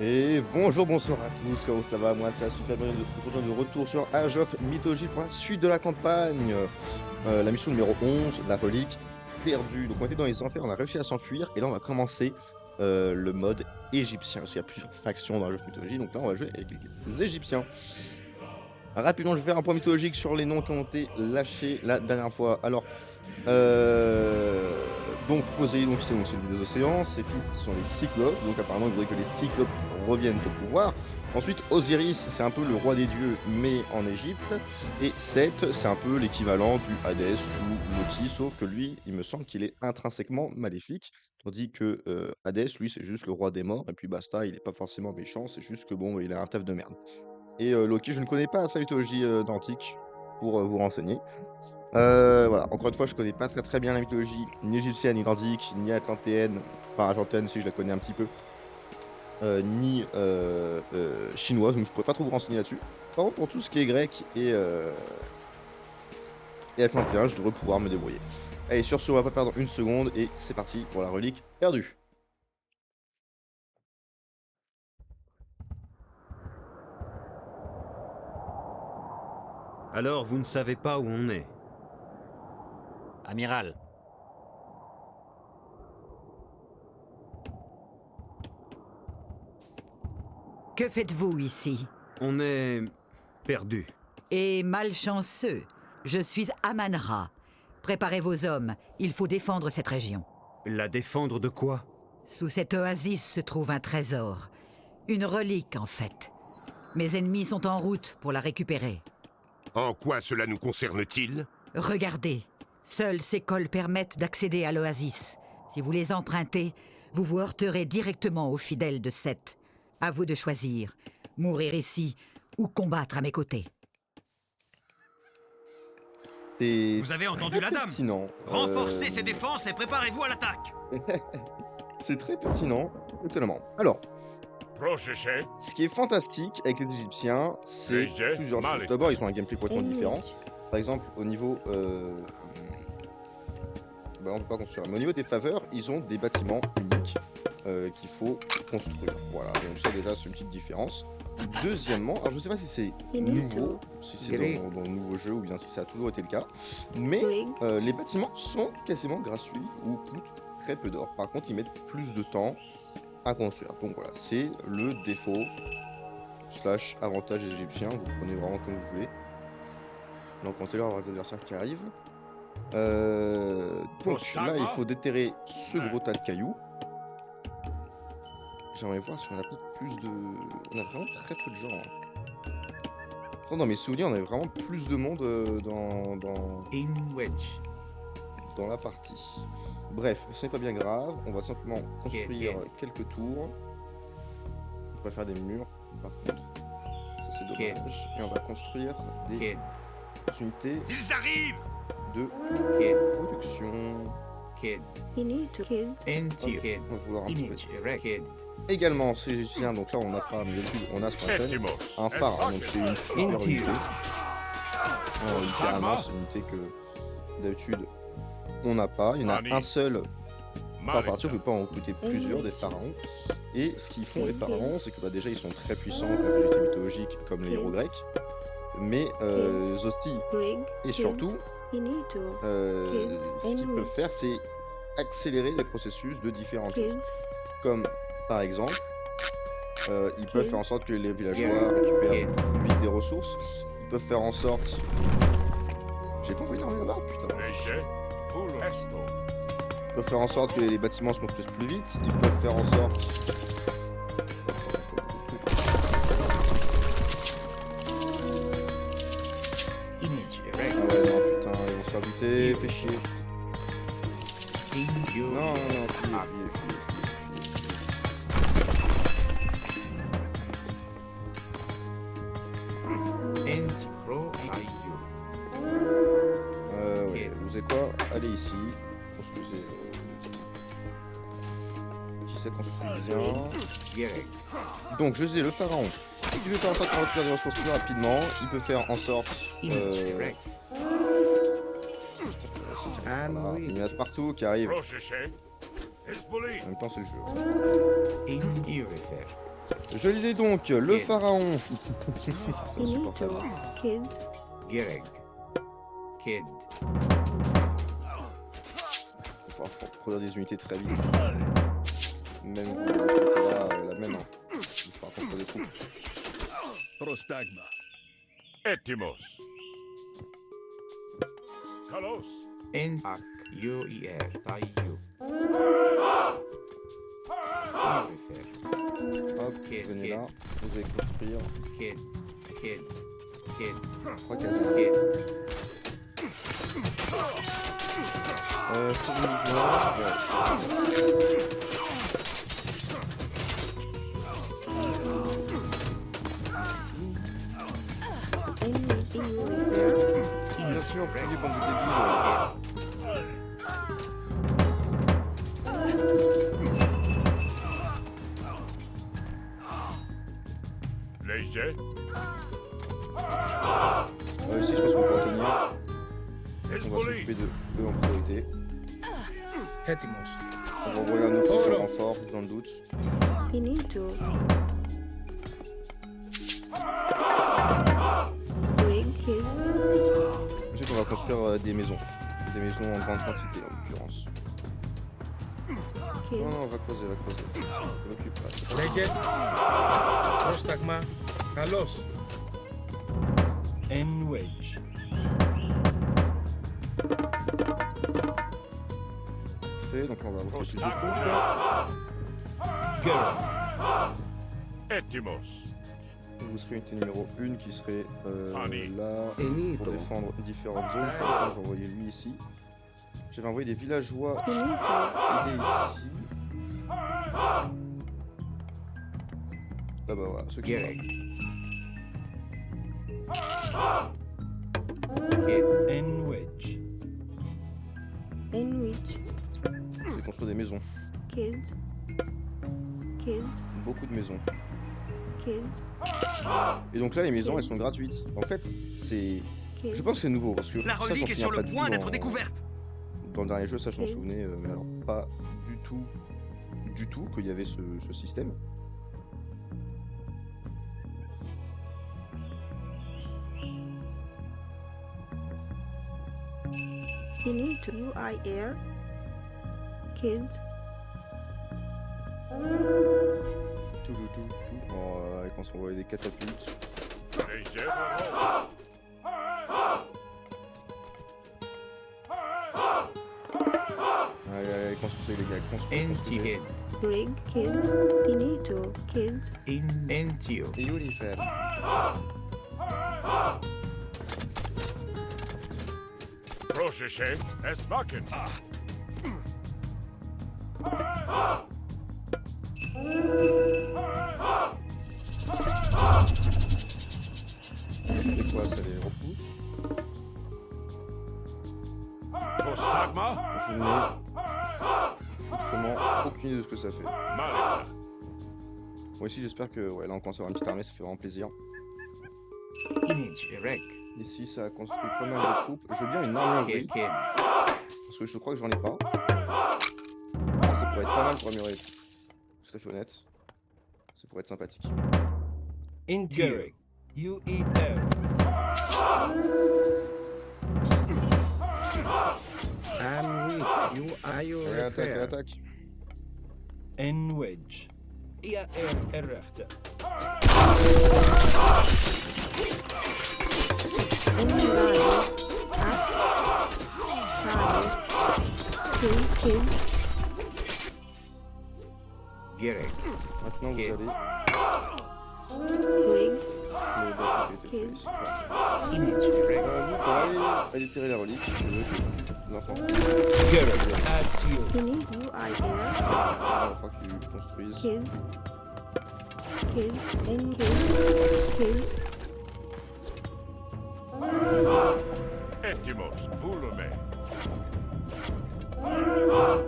Et bonjour, bonsoir à tous, comment ça va? Moi, c'est super bien aujourd'hui de retour sur Age of Mythology pour la suite de la campagne. La mission numéro 11, la relique perdue. Donc on était dans les enfers, on a réussi à s'enfuir, et là on va commencer le mode égyptien, parce qu'il y a plusieurs factions dans Age of Mythology, donc là on va jouer avec les Égyptiens. Rapidement, je vais faire un point mythologique sur les noms qui ont été lâchés la dernière fois. Alors, donc Poséidon, c'est donc celui des océans, ses fils ce sont les Cyclopes, donc apparemment il voudrait que les Cyclopes reviennent au pouvoir. Ensuite Osiris, c'est un peu le roi des dieux mais en Égypte, et Seth, c'est un peu l'équivalent du Hadès ou Loki, sauf que lui, il me semble qu'il est intrinsèquement maléfique, tandis que Hadès, lui, c'est juste le roi des morts, et puis basta, il est pas forcément méchant, c'est juste que bon, il a un taf de merde. Et Loki, je ne connais pas sa mythologie d'antique pour vous renseigner. Voilà, encore une fois, je connais pas très bien la mythologie ni égyptienne, ni nordique, ni atlantéenne, enfin argentine si je la connais un petit peu, ni chinoise, donc je pourrais pas trop vous renseigner là-dessus. Par contre, pour tout ce qui est grec et atlantéen, je devrais pouvoir me débrouiller. Allez, sur ce, on va pas perdre une seconde et c'est parti pour la relique perdue. Alors, vous ne savez pas où on est? Amiral, Que faites-vous ici? On est... perdu. Et malchanceux, je suis Aman-Ra. Préparez vos hommes, il faut défendre cette région. La défendre de quoi? Sous cette oasis se trouve un trésor. Une relique, en fait. Mes ennemis sont en route pour la récupérer. En quoi cela nous concerne-t-il? Regardez, seuls ces cols permettent d'accéder à l'oasis. Si vous les empruntez, vous vous heurterez directement aux fidèles de Seth. À vous de choisir, mourir ici ou combattre à mes côtés. C'est Vous avez entendu la dame? pertinent. Renforcez ses défenses et préparez-vous à l'attaque! C'est très pertinent, étonnamment. Alors, Projeté. ce qui est fantastique avec les Égyptiens, c'est Léger, plusieurs mal choses. D'abord, ils ont un gameplay complètement Une différent. minute. Par exemple, au niveau... bah, on peut pas construire. Mais au niveau des faveurs, ils ont des bâtiments uniques qu'il faut construire. Voilà, donc ça déjà, c'est une petite différence. Deuxièmement, alors je sais pas si c'est nouveau, si c'est dans le nouveau jeu ou bien si ça a toujours été le cas, mais les bâtiments sont quasiment gratuits ou coûtent très peu d'or. Par contre, ils mettent plus de temps à construire. Donc voilà, c'est le défaut slash avantage des Égyptiens. Vous prenez vraiment comme vous voulez. Donc on va avoir des adversaires qui arrivent. Donc là, il faut déterrer ce gros tas de cailloux. J'aimerais voir si on a peut-être plus de... On a vraiment très peu de gens. Pourtant, dans mes souvenirs, on avait vraiment plus de monde dans la partie. Bref, ce n'est pas bien grave. On va simplement construire quelques tours. On va faire des murs, par contre. Ça, c'est dommage. Et on va construire des unités Ils arrivent! de production. You need to kids. On va vouloir un petit peu. Également, c'est égyptien, donc là on n'a pas, mais d'habitude on a ce qu'on appelle un phare, hein, donc c'est une super unité. Littéralement, c'est une unité que d'habitude on n'a pas. Il y en a un seul par partie, on ne peut pas en recruter plusieurs des pharaons. Et ce qu'ils font les pharaons, c'est que bah, déjà ils sont très puissants comme les unités mythologiques comme les héros grecs, mais aussi et surtout, ce qu'ils peuvent faire, c'est accélérer les processus de différentes choses. Comme par exemple, ils peuvent faire en sorte que les villageois récupèrent vite des ressources. Ils peuvent faire en sorte... J'ai pas envoyé l'armée là-bas, putain. Ils peuvent faire en sorte que les bâtiments se construisent plus vite. Ils peuvent faire en sorte... Ah ouais, non, putain, ils vont se faire buter, fais chier. Non, fuyez. Ouais, vous savez quoi? Allez ici. Construisez. Qui sait construire bien. Donc, je disais, le pharaon. Si tu veux faire en sorte qu'on récupère des ressources plus rapidement, il peut faire en sorte. Voilà, il y en a de partout qui arrivent. En même temps, c'est le jeu. Je disais donc, le Kid. pharaon. C'est You need to. insupportable. Kid. Gereg. Kid. Il faut produire des unités très vite. Même de ce côté-là, la même. Hein. Il faut construire des troupes. Prostagma. Etimos. Kalos. Ak. UER. Tayu. Hop, Kid, venez kid. là. Vous allez construire Kid. Kid. Kid. 3 casernes. Kid. Sur le mouvement, Enemy in your area. bien sûr, plus les bandes de débiles. Léger. Ici, je pense qu'on peut en tenir. On va Hezbollah. s'occuper de eux en priorité. Hetimos. On va envoyer un autre renfort, dans le doute. You need to. Bring kids. Ensuite, on va construire des maisons. Des maisons en grande quantité, en l'occurrence. Kids. Non, non, on va creuser, on va creuser. Je m'occupe pas. Λέγε. Πρόσταγμα. Καλώς. Enwedge. Fait, donc on va rajouter plus de Prostagma. troupes. Gereg. Etimos. Vous serez unité numéro 1 qui serait Allez. là pour défendre différentes zones. Par exemple, j'ai envoyé lui ici. J'avais envoyé des villageois You need to. aider ici. Là bah voilà, ceux qui Gereg. Kid. Enwedge. Enrich. c'est construire des maisons. Kids. Kids. Beaucoup de maisons. Kids. Et donc là les maisons elles sont gratuites. En fait c'est... Kids. Je pense que c'est nouveau parce que La ça, j'en relique est souviens sur pas le du point tout d'être dans- découverte. Dans le dernier jeu, ça je m'en souvenais, mais alors pas du tout qu'il y avait ce système. You need to. UIR. Kids. Tout. Et quand on voit des catapultes. Léger. Allez, construisez les gars, construisez. Enti-Kid. Bring kids. You need to. Kids. Entio. Et où les faire? Projeché. Esmaken. C'est quoi ça, les repousse? Prostagma. Je n'ai strictement aucune idée de ce que ça fait. Malista. Moi ici j'espère que ouais, là on commence à avoir une petite armée, ça fait vraiment plaisir. Image. Erect. Ici ça a construit pas mal de troupes. Je veux bien une armurerie, Kid. Kid. parce que je crois que j'en ai pas. Alors, ça pourrait être pas mal pour améliorer. Tout à fait honnête. Ça pourrait être sympathique. Intio. UER. I'm weak. You are your Allez, attaque, repair. attaque. Enwedge. IAR الرحتة. Enemy line. Up. Side. Kids. Gereg. Maintenant vous Ok. allez Bring. le battre qui était fait. Image. Erect. Vous pourrez aller déterrer la relique si tu veux. L'enfant. Gereg. Atio. You need UIR. Il va falloir que tu construises. Kids. Kids. And kids. Kids. Etimos. Volume.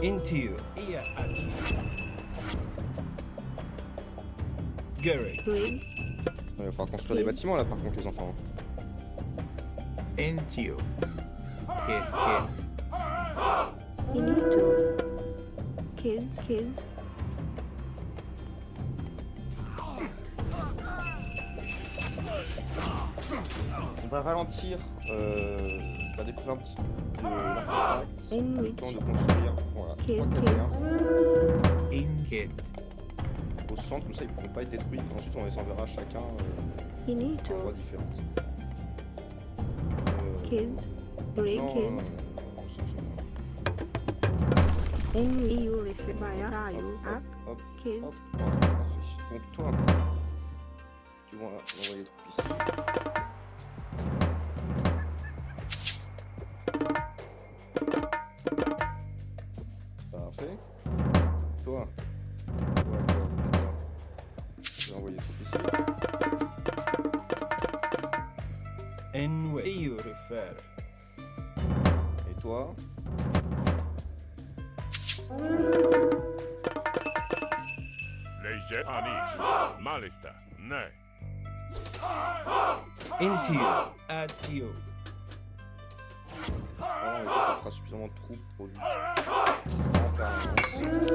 Intio. IAR. Gereg. Bring. Il va falloir construire des bâtiments là par contre les enfants. Entio. Kid. Kid. You need to. Kids. Kids. On va ralentir la découverte de l'artefact. Le Enrich. temps de construire. Voilà, Kill, 3 kill. casernes. Kid. Au centre, comme ça ils ne pourront pas être détruits. Ensuite on les enverra chacun en Finito. voie différente. Killed. Grey Non, killed. non. Enri Urifibaya Tayu Ak. Hop, Killed. hop, voilà, parfait. Donc toi, tu vas envoyer les troupes ici. Parfait. Toi, tu vas envoyer les troupes ici. Enwe. Iurifer. Et toi, Leger Pani. Malista. Ne. Into you. Add to you. voilà, avec ça, ça fera suffisamment de troupes pour lui. En permanence. Afin de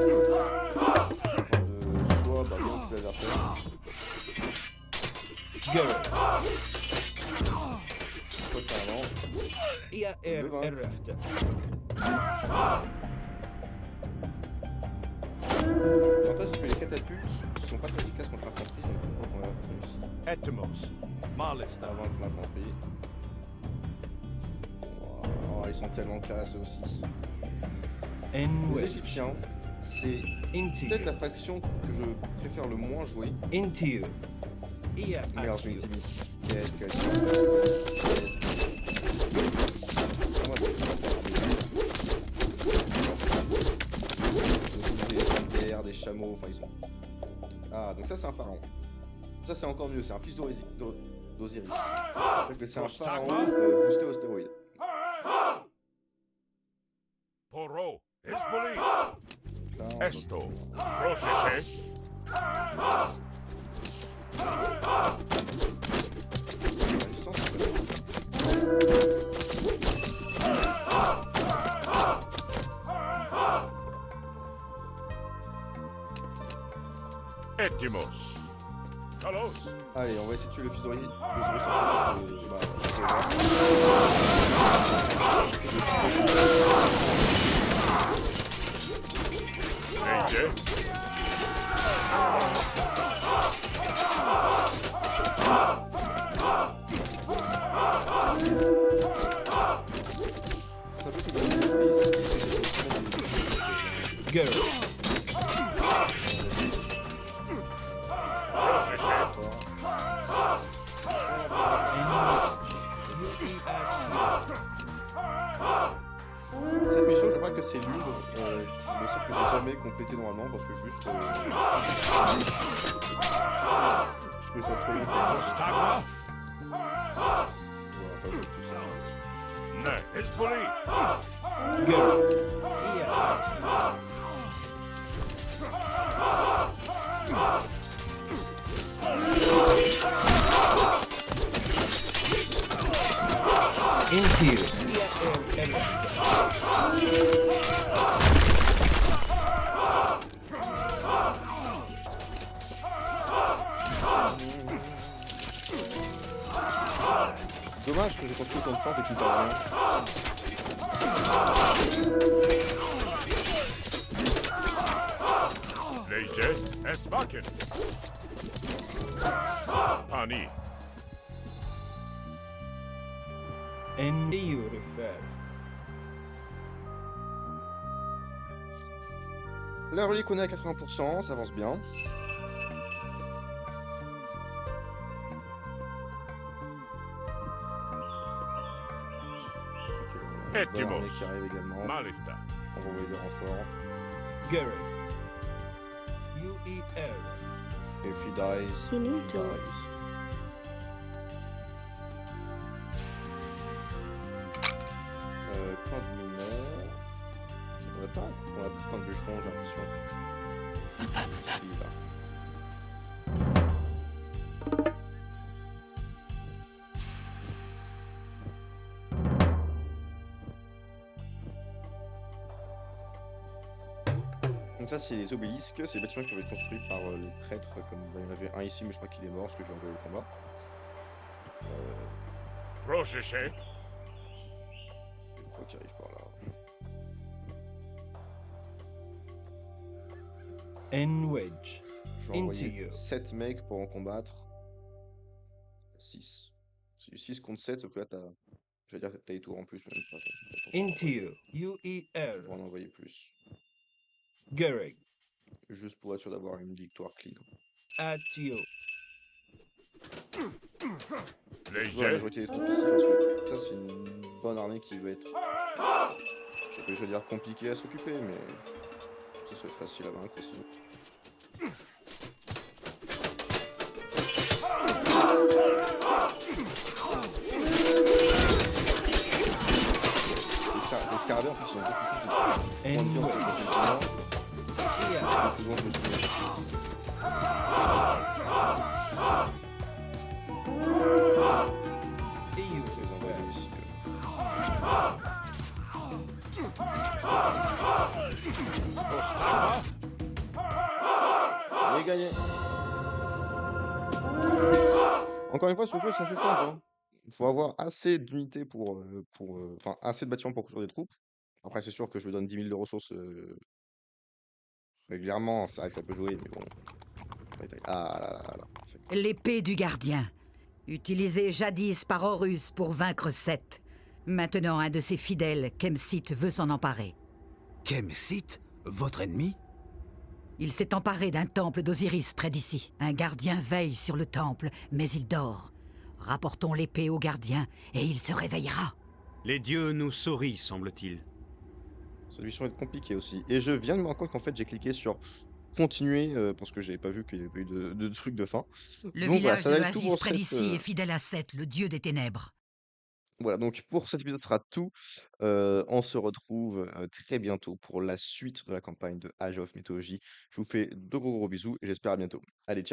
soit bien tuer l'adversaire, Geralt. soit carrément. Ia Leva. errechte. L'avantage c'est que les catapultes sont pas très efficaces contre l'infanterie, donc on va réussir Etimos. Malista. à vaincre l'infanterie. Oh, ils sont tellement classe aussi. Les Enwe. Égyptiens, c'est Into peut-être la you. faction que je préfère le moins jouer. Into you. Ia Mais alors at je me you. dis, qu'est-ce qu'elle fait. Moi, c'est des guerres, des chameaux, enfin ils sont. Ah, donc ça c'est un pharaon. Ça c'est encore mieux, c'est un fils d'Osiris. C'est un pharaon boosté aux stéroïdes. Poro. Espoli. Là, on- Esto. Procheche. la licence, Etimos. Kalos. allez, on va essayer de tuer le fils d'Osiris. Leger. Ça peut se donner des polices. Geralt. Procheche. Cette mission, je crois que c'est l'une de celles que j'ai jamais complétée normalement parce que juste. Je trouvais ça trop long. Prostagma. Voilà, pas plus ça. Ne. Espoli. Geralt. Ia at you. Into you. Ia errechte. Dommage que j'ai construit autant de temps et qu'ils servent à rien. Leger. Esbaken. Pani. En Iurifer. La relique on est à 80%, ça avance bien. Etimos. L'armée qui arrive également. Malista. On va envoyer des renforts. Geralt. UER. If he dies, he Finito. dies. Point de mineur. On a pas de point de bûcheron, j'ai l'impression. Si, là. Donc ça c'est les obélisques, c'est les bâtiments qui ont été construits par les prêtres, comme il y en avait un ici mais je crois qu'il est mort parce que je l'ai envoyé au combat. Protégé. Quoi qui arrive par là. Enwedge. Je vais envoyer Into you. 7 mecs pour en combattre. 6. C'est du 6 contre 7, sauf que là, je vais dire que t'as les tours en plus. Même pas. Into you. Je UER. vais en envoyer plus. Gereg. Juste pour être sûr d'avoir une victoire clean. At you. Je vois la Léger. majorité des troupes ici parce que ça, c'est une bonne armée qui va être. Je sais pas, je vais dire compliqué à s'occuper, mais ça va être facile à vaincre aussi. Les scarabées en plus sont beaucoup plus moins de viande que Enwedge. les précédents. Donc, souvent, je me souviens. EU. Je les envoie ici. J'ai gagné. Encore une fois, ce jeu c'est assez simple. Hein. Il faut avoir assez d'unités enfin, assez de bâtiments pour construire des troupes. Après, c'est sûr que je me donne 10 000 de ressources régulièrement. C'est vrai que ça peut jouer, mais bon. Ah là là là là. L'épée du gardien, utilisée jadis par Horus pour vaincre Seth. Maintenant, un de ses fidèles, Kemsit, veut s'en emparer. Kemsit, votre ennemi? Il s'est emparé d'un temple d'Osiris près d'ici. Un gardien veille sur le temple, mais il dort. Rapportons l'épée au gardien et il se réveillera. Les dieux nous sourient, semble-t-il. Cette mission est compliquée aussi. Et je viens de me rendre compte qu'en fait, j'ai cliqué sur continuer parce que j'avais pas vu qu'il y avait pas eu de truc de fin. Le Donc voilà, village ça de va être tout l'Oasis pour près cette. d'ici est fidèle à Seth, le dieu des ténèbres. Voilà, donc pour cet épisode, ce sera tout. On se retrouve très bientôt pour la suite de la campagne de Age of Mythology. Je vous fais de gros bisous et j'espère à bientôt. Allez, ciao!